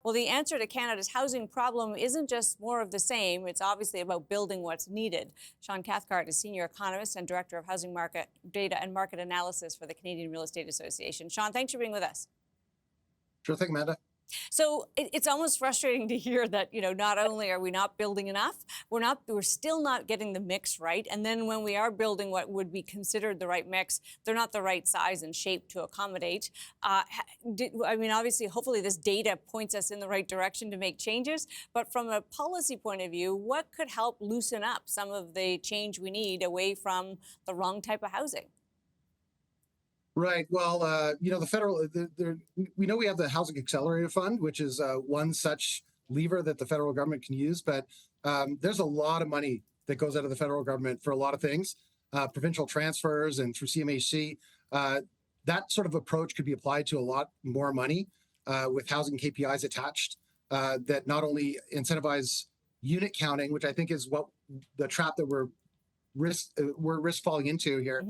Well, the answer to Canada's housing problem isn't just more of the same. It's obviously about building what's needed. Shaun Cathcart is Senior Economist and Director of Housing Market Data and Market Analysis for the Canadian Real Estate Association. Shaun, thanks for being with us. Sure thing, Amanda. So it's almost frustrating to hear that, not only are we not building enough, we're still not getting the mix right. And then when we are building what would be considered the right mix, they're not the right size and shape to accommodate. Obviously, hopefully this data points us in the right direction to make changes. But from a policy point of view, what could help loosen up some of the change we need away from the wrong type of housing? Right. Well, the federal, we know we have the Housing Accelerator Fund, which is one such lever that the federal government can use. But there's a lot of money that goes out of the federal government for a lot of things, provincial transfers and through CMHC. That sort of approach could be applied to a lot more money with housing KPIs attached that not only incentivize unit counting, which I think is what the trap that we're risk falling into here,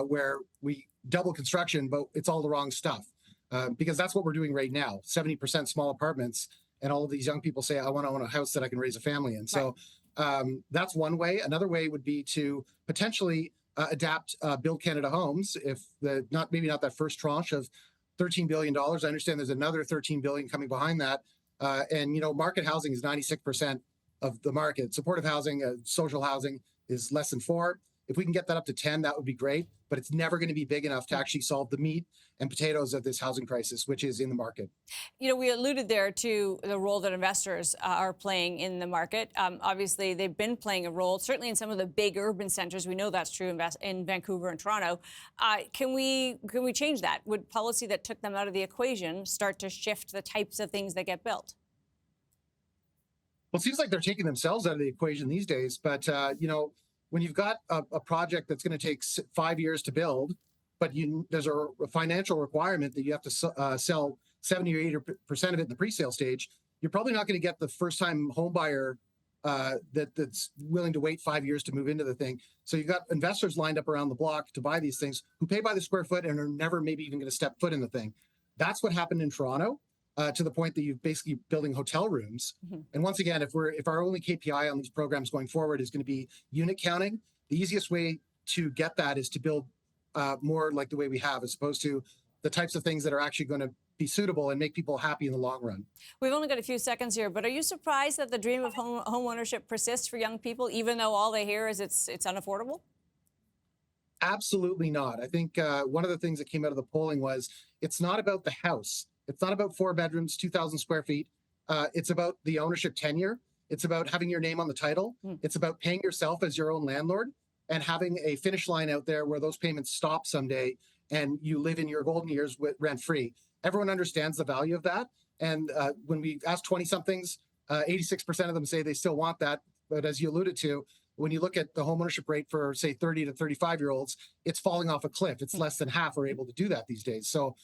where we double construction, but it's all the wrong stuff. Because that's what we're doing right now. 70% small apartments, and all of these young people say, I want to own a house that I can raise a family in. So that's one way. Another way would be to potentially adapt Build Canada Homes. If maybe not that first tranche of $13 billion. I understand there's another $13 billion coming behind that. Market housing is 96% of the market. Supportive housing, social housing is less than 4%. If we can get that up to 10, that would be great. But it's never going to be big enough to actually solve the meat and potatoes of this housing crisis, which is in the market. We alluded there to the role that investors are playing in the market. Obviously, they've been playing a role, certainly in some of the big urban centers. We know that's true in Vancouver and Toronto. Can we change that? Would policy that took them out of the equation start to shift the types of things that get built? Well, it seems like they're taking themselves out of the equation these days. But, when you've got a project that's going to take 5 years to build, but there's a financial requirement that you have to sell 70 or 80% of it in the pre-sale stage, you're probably not going to get the first-time home buyer that's willing to wait 5 years to move into the thing. So you've got investors lined up around the block to buy these things who pay by the square foot and are never maybe even going to step foot in the thing. That's what happened in Toronto. To the point that you're basically building hotel rooms. And once again, if our only KPI on these programs going forward is going to be unit counting, the easiest way to get that is to build more like the way we have, as opposed to the types of things that are actually going to be suitable and make people happy in the long run. We've only got a few seconds here, but are you surprised that the dream of home ownership persists for young people, even though all they hear is it's unaffordable? Absolutely not. I think one of the things that came out of the polling was it's not about the house. It's not about 4 bedrooms, 2,000 square feet. It's about the ownership tenure. It's about having your name on the title. It's about paying yourself as your own landlord and having a finish line out there where those payments stop someday and you live in your golden years with rent-free. Everyone understands the value of that. And when we ask 20-somethings, 86% of them say they still want that. But as you alluded to, when you look at the homeownership rate for, say, 30 to 35-year-olds, it's falling off a cliff. It's less than half are able to do that these days. So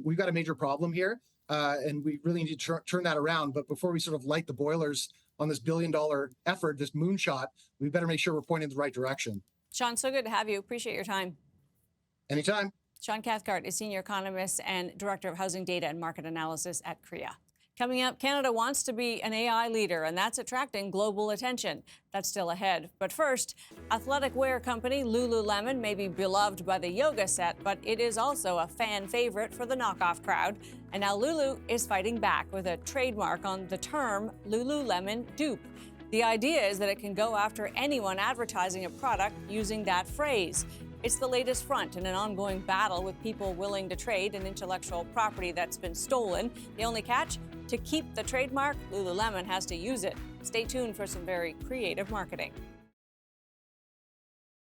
we've got a major problem here, and we really need to turn that around. But before we sort of light the boilers on this billion-dollar effort, this moonshot, we better make sure we're pointing in the right direction. Shaun, so good to have you. Appreciate your time. Anytime. Shaun Cathcart is Senior Economist and Director of Housing Data and Market Analysis at CREA. Coming up, Canada wants to be an AI leader, and that's attracting global attention. That's still ahead. But first, athletic wear company Lululemon may be beloved by the yoga set, but it is also a fan favorite for the knockoff crowd. And now Lulu is fighting back with a trademark on the term Lululemon dupe. The idea is that it can go after anyone advertising a product using that phrase. It's the latest front in an ongoing battle with people willing to trade an intellectual property that's been stolen. The only catch? To keep the trademark, Lululemon has to use it. Stay tuned for some very creative marketing.